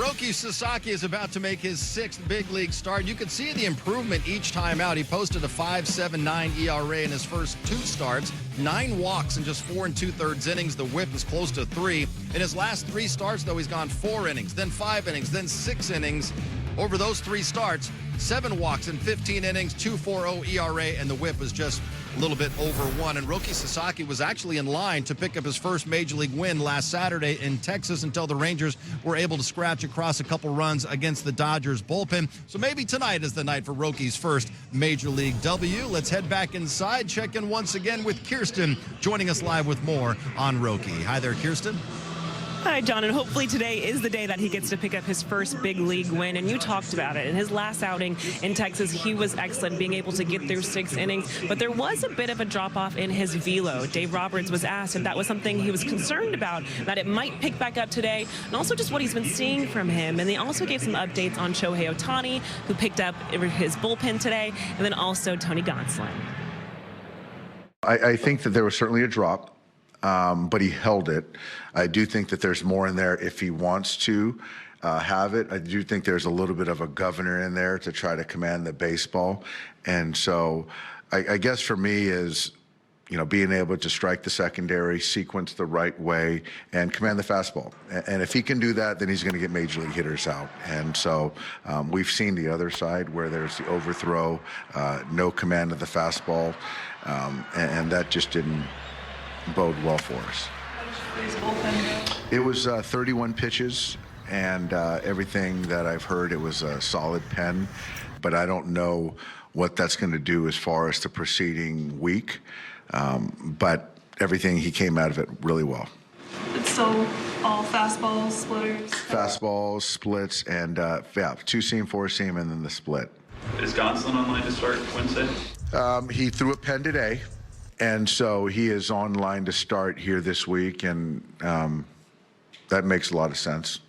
Roki Sasaki is about to make his 6th big league start. You can see the improvement each time out. He posted a 5.79 ERA in his first 2 starts, 9 walks in just 4 2/3 innings. The whip is close to 3. In his last 3 starts, though, he's gone 4 innings, then 5 innings, then 6 innings. Over those 3 starts, 7 walks in 15 innings, 2.40 ERA, and the whip is just a little bit over 1. And Roki Sasaki was actually in line to pick up his first major league win last Saturday in Texas until the Rangers were able to scratch across a couple runs against the Dodgers bullpen. So maybe tonight is the night for Roki's first major league W. Let's head back inside, check in once again with Kirsten, joining us live with more on Roki. Hi there, Kirsten. Hi, John, and hopefully today is the day that he gets to pick up his first big league win, and you talked about it. In his last outing in Texas, he was excellent, being able to get through 6 innings, but there was a bit of a drop-off in his velo. Dave Roberts was asked if that was something he was concerned about, that it might pick back up today, and also just what he's been seeing from him. And they also gave some updates on Shohei Ohtani, who picked up his bullpen today, and then also Tony Gonsolin. I think that there was certainly a drop. But he held it. I do think that there's more in there if he wants to have it. I do think there's a little bit of a governor in there to try to command the baseball. And so I guess for me is, you know, being able to strike the secondary, sequence the right way, and command the fastball. And if he can do that, then he's going to get major league hitters out. And so we've seen the other side where there's the overthrow, no command of the fastball, and that just didn't bode well for us. It was 31 pitches, and everything that I've heard, it was a solid pen, but I don't know what that's going to do as far as the preceding week, but everything, he came out of it really well. It's still all fastballs, splitters? Fastballs, splits, and 2-seam, 4-seam, and then the split. Is Gonsolin online to start Wednesday? He threw a pen today. And so he is online to start here this week, and that makes a lot of sense.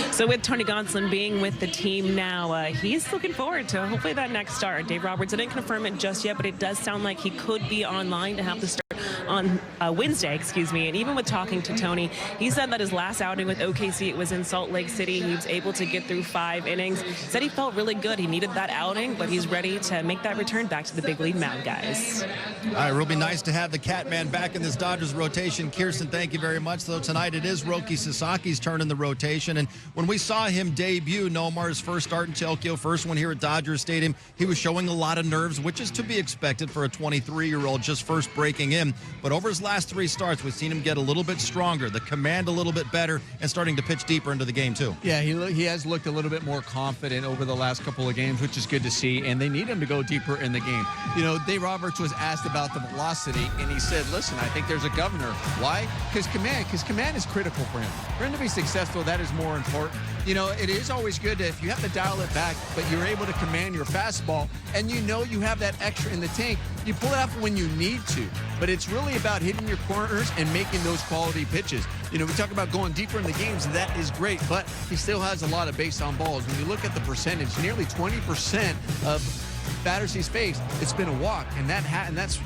So with Tony Gonsolin being with the team now, he's looking forward to hopefully that next start. Dave Roberts didn't confirm it just yet, but it does sound like he could be online to have the start on Wednesday, And even with talking to Tony, he said that his last outing with OKC, it was in Salt Lake City. He was able to get through 5 innings. Said he felt really good. He needed that outing, but he's ready to make that return back to the big league mound, guys. All right, it'll be nice to have the Catman back in this Dodgers rotation. Kirsten, thank you very much. Though tonight it is Roki Sasaki's turn in the rotation. And when we saw him debut, Nomar's first start in Tokyo, first one here at Dodger Stadium, he was showing a lot of nerves, which is to be expected for a 23-year-old just first breaking in. But over his last 3 starts, we've seen him get a little bit stronger, the command a little bit better, and starting to pitch deeper into the game, too. Yeah, he has looked a little bit more confident over the last couple of games, which is good to see, and they need him to go deeper in the game. You know, Dave Roberts was asked about the velocity, and he said, listen, I think there's a governor. Why? Because command is critical for him. For him to be successful, that is more important. You know, it is always good to, if you have to dial it back, but you're able to command your fastball, and you know you have that extra in the tank, you pull it out when you need to. But it's really about hitting your corners and making those quality pitches. You know, we talk about going deeper in the games, and that is great, but he still has a lot of base on balls. When you look at the percentage, nearly 20% of batters he's faced, it's been a walk, and that's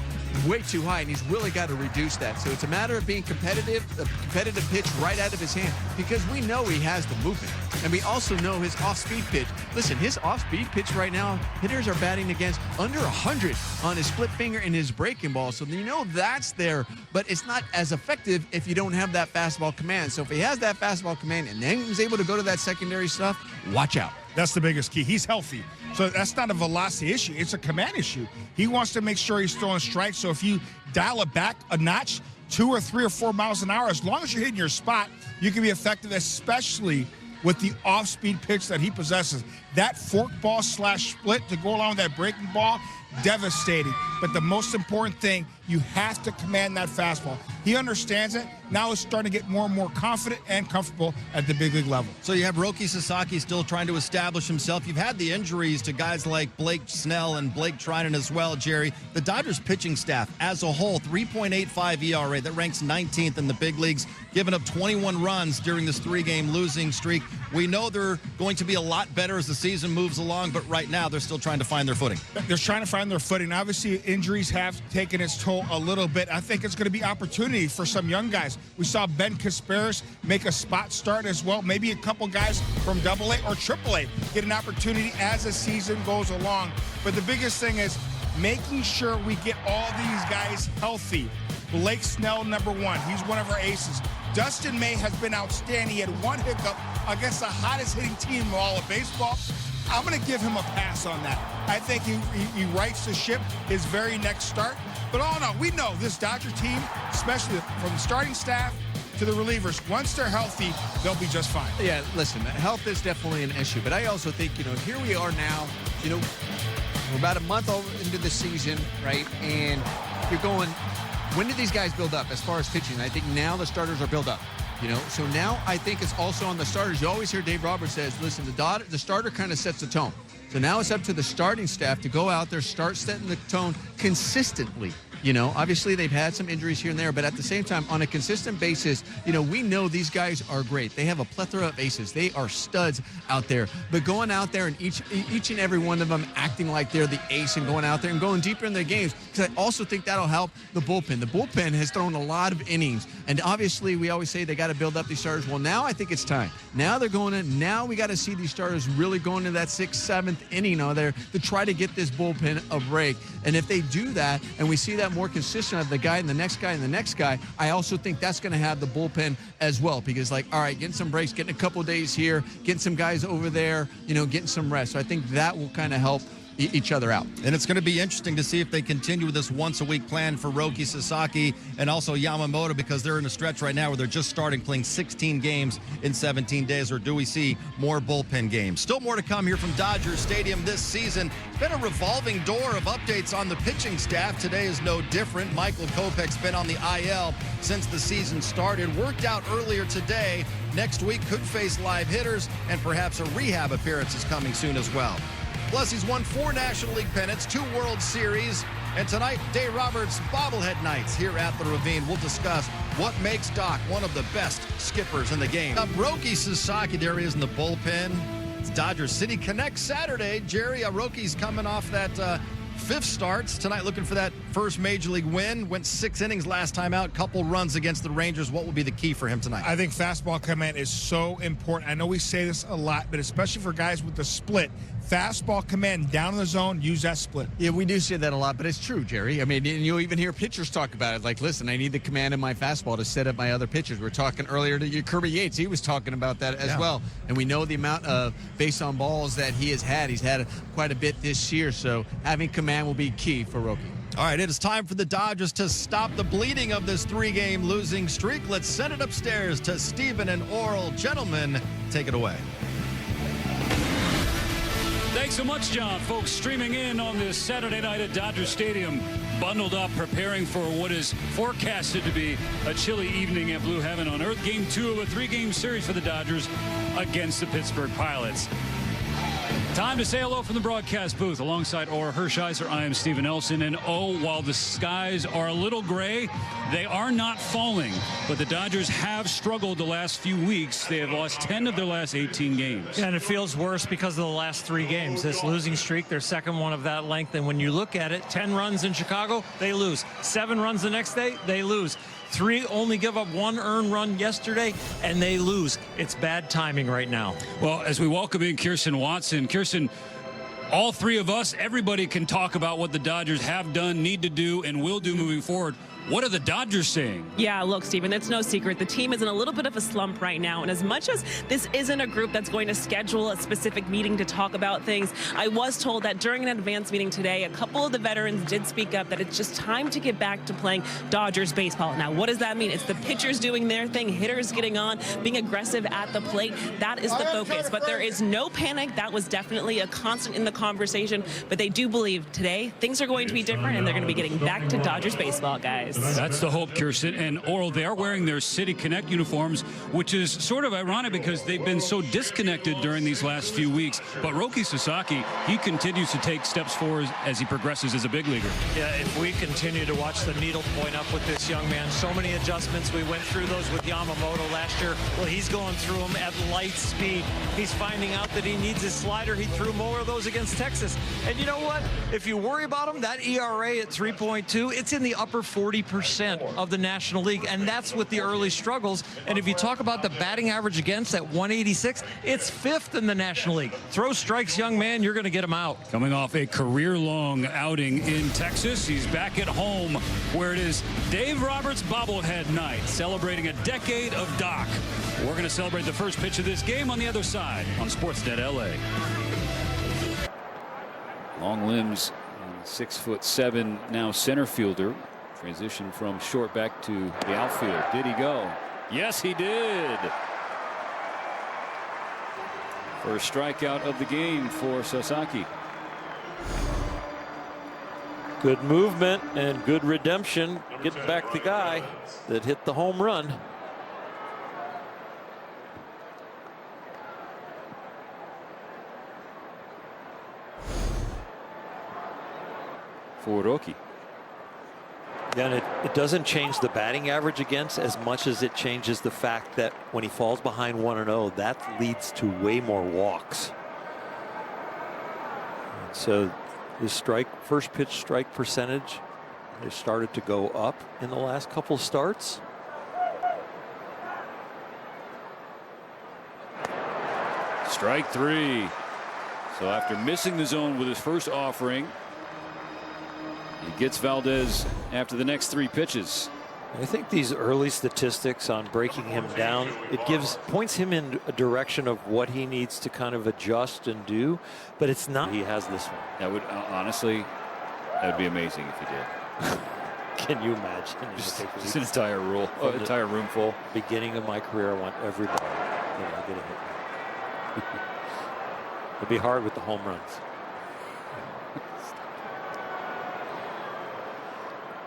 way too high, and he's really got to reduce that. So it's a matter of being competitive, a competitive pitch right out of his hand, because we know he has the movement, and we also know his off-speed pitch. Listen, his off-speed pitch right now, hitters are batting against under 100 on his split finger and his breaking ball, so you know that's there, but it's not as effective if you don't have that fastball command. So if he has that fastball command and then he's able to go to that secondary stuff, watch out. That's the biggest key. He's healthy. So that's not a velocity issue. It's a command issue. He wants to make sure he's throwing strikes. So if you dial it back a notch, 2 or 3 or 4 miles an hour, as long as you're hitting your spot, you can be effective, especially with the off-speed pitch that he possesses. That fork ball / split to go along with that breaking ball, devastating. But the most important thing, you have to command that fastball. He understands it. Now he's starting to get more and more confident and comfortable at the big league level. So you have Roki Sasaki still trying to establish himself. You've had the injuries to guys like Blake Snell and Blake Trinan as well, Jerry. The Dodgers pitching staff as a whole, 3.85 ERA. That ranks 19th in the big leagues, giving up 21 runs during this 3-game losing streak. We know they're going to be a lot better as the season moves along, but right now they're still trying to find their footing. They're trying to find their footing. Obviously, injuries have taken its toll a little bit. I think it's going to be opportunity for some young guys. We saw Ben Kasparis make a spot start as well. Maybe a couple guys from AA or AAA get an opportunity as the season goes along. But the biggest thing is making sure we get all these guys healthy. Blake Snell, number one. He's one of our aces. Dustin May has been outstanding. He had one hiccup against the hottest hitting team in all of baseball. I'm going to give him a pass on that. I think he rights the ship his very next start. But all in all, we know this Dodger team, especially from the starting staff to the relievers, once they're healthy, they'll be just fine. Yeah, listen, health is definitely an issue. But I also think, here we are now, we're about a month into the season, right? And you're going, when did these guys build up as far as pitching? I think now the starters are built up. So now I think it's also on the starters. You always hear Dave Roberts says, listen, the starter kind of sets the tone. So now it's up to the starting staff to go out there, start setting the tone consistently. Obviously they've had some injuries here and there, but at the same time, on a consistent basis, we know these guys are great. They have a plethora of aces. They are studs out there. But going out there and each and every one of them acting like they're the ace and going out there and going deeper in their games, because I also think that'll help the bullpen. The bullpen has thrown a lot of innings, and obviously we always say they got to build up these starters. Well, now I think it's time. Now they're going in. Now we got to see these starters really going to that 6th, 7th inning out there to try to get this bullpen a break. And if they do that, and we see that more consistent of the guy and the next guy and the next guy, I also think that's going to have the bullpen as well, because all right, getting some breaks, getting a couple of days here, getting some guys over there, getting some rest. So I think that will kind of help each other out. And it's going to be interesting to see if they continue with this once-a-week plan for Roki Sasaki and also Yamamoto, because they're in a stretch right now where they're just starting playing 16 games in 17 days, or do we see more bullpen games? Still more to come here from Dodger Stadium this season. It's been a revolving door of updates on the pitching staff. Today is no different. Michael Kopech's been on the IL since the season started. Worked out earlier today. Next week could face live hitters, and perhaps a rehab appearance is coming soon as well. Plus, he's won 4 National League pennants, 2 World Series, and tonight, Dave Roberts' bobblehead nights here at the Ravine. We'll discuss what makes Doc one of the best skippers in the game. Roki Sasaki, there he is in the bullpen. It's Dodger City Connect Saturday. Jerry, Roki's coming off that 5th starts tonight, looking for that first Major League win. Went 6 innings last time out, couple runs against the Rangers. What will be the key for him tonight? I think fastball command is so important. I know we say this a lot, but especially for guys with the split, fastball command down in the zone, use that split. Yeah, we do say that a lot, but it's true, Jerry. I mean, you'll even hear pitchers talk about it. Like, listen, I need the command in my fastball to set up my other pitchers. We're talking earlier to Kirby Yates. He was talking about that as well. And we know the amount of base on balls that he has had. He's had quite a bit this year, so having command will be key for Roki. All right, it is time for the Dodgers to stop the bleeding of this 3-game losing streak. Let's send it upstairs to Stephen and Oral. Gentlemen, take it away. Thanks so much, John. Folks streaming in on this Saturday night at Dodger Stadium, bundled up, preparing for what is forecasted to be a chilly evening at Blue Heaven on Earth. Game 2 of a 3-game series for the Dodgers against the Pittsburgh Pirates. Time to say hello from the broadcast booth. Alongside Ora Hershiser, I am Stephen Elson. And while the skies are a little gray, they are not falling. But the Dodgers have struggled the last few weeks. They have lost 10 of their last 18 games. Yeah, and it feels worse because of the last 3 games. This losing streak, their second one of that length. And when you look at it, 10 runs in Chicago, they lose. 7 runs the next day, they lose. 3 only give up 1 earned run yesterday, and they lose. It's bad timing right now. Well, as we welcome in Kirsten Watson, Kirsten, all 3 of us, everybody can talk about what the Dodgers have done, need to do, and will do moving forward. What are the Dodgers saying? Yeah, look, Stephen, it's no secret. The team is in a little bit of a slump right now. And as much as this isn't a group that's going to schedule a specific meeting to talk about things, I was told that during an advance meeting today, a couple of the veterans did speak up that it's just time to get back to playing Dodgers baseball. Now, what does that mean? It's the pitchers doing their thing, hitters getting on, being aggressive at the plate. That is the focus. But there is no panic. That was definitely a constant in the conversation. But they do believe today things are going to be different, and they're going to be getting back to Dodgers baseball, guys. Texas. That's the hope, Kirsten. And Oral, they are wearing their City Connect uniforms, which is sort of ironic because they've been so disconnected during these last few weeks. But Roki Sasaki, he continues to take steps forward as he progresses as a big leaguer. Yeah, if we continue to watch the needle point up with this young man, so many adjustments. We went through those with Yamamoto last year. Well, he's going through them at light speed. He's finding out that he needs his slider. He threw more of those against Texas. And you know what? If you worry about him, that ERA at 3.2, it's in the upper 40% of the National League, and that's with the early struggles. And if you talk about the batting average against at 186, it's 5th in the National League. Throw strikes, young man, you're going to get him out. Coming off a career-long outing in Texas, he's back at home where it is Dave Roberts bobblehead night, celebrating a decade of Doc. We're going to celebrate the first pitch of this game on the other side on Sportsnet LA. Long limbs, 6'7" now center fielder. Transition from short back to the outfield. Did he go? Yes, he did. First strikeout of the game for Sasaki. Good movement and good redemption. Getting back the guy that hit the home run. For Roki. And it doesn't change the batting average against as much as it changes the fact that when he falls behind 1-0, that leads to way more walks. And so his first pitch strike percentage has started to go up in the last couple starts. Strike 3. So after missing the zone with his first offering, he gets Valdez after the next 3 pitches. I think these early statistics on breaking him down, it points him in a direction of what he needs to kind of adjust and do, but it's not. He has this one. That would honestly, that would be amazing if he did. Can you imagine? Just an entire room full. Beginning of my career, I want every ball. Get a hit. It'd be hard with the home runs.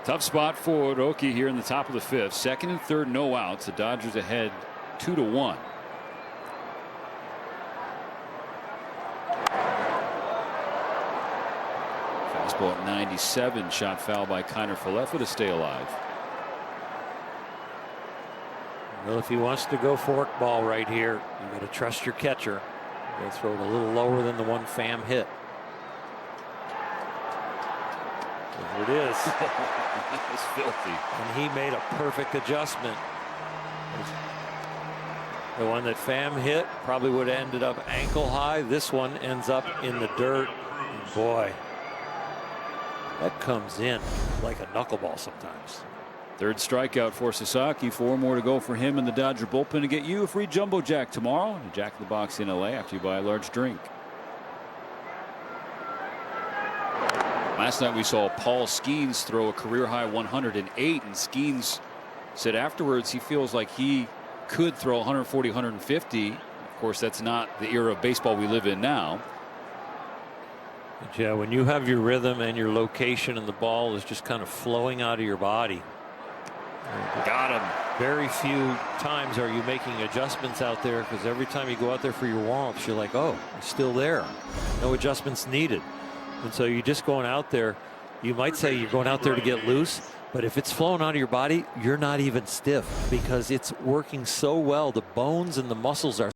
Tough spot for Roki here in the top of the 5th. 2nd and 3rd, no outs. The Dodgers ahead 2-1. Fastball at 97, shot foul by Kiner Falefa to stay alive. Well, if he wants to go fork ball right here, you got to trust your catcher. You got to throw it a little lower than the one Pham hit. There it is. It's filthy. And he made a perfect adjustment. The one that Pham hit probably would have ended up ankle high. This one ends up in the dirt. And boy, that comes in like a knuckleball sometimes. 3rd strikeout for Sasaki. 4 more to go for him in the Dodger bullpen to get you a free Jumbo Jack tomorrow. And Jack in the Box in LA after you buy a large drink. Last night we saw Paul Skeens throw a career-high 108, and Skeens said afterwards he feels like he could throw 140, 150. Of course, that's not the era of baseball we live in now. But yeah, when you have your rhythm and your location and the ball is just kind of flowing out of your body. Got him. Very few times are you making adjustments out there, because every time you go out there for your warm-ups, you're like, oh, it's still there. No adjustments needed. And so you're just going out there. You might say you're going out there to get loose, but if it's flowing out of your body, you're not even stiff because it's working so well. The bones and the muscles are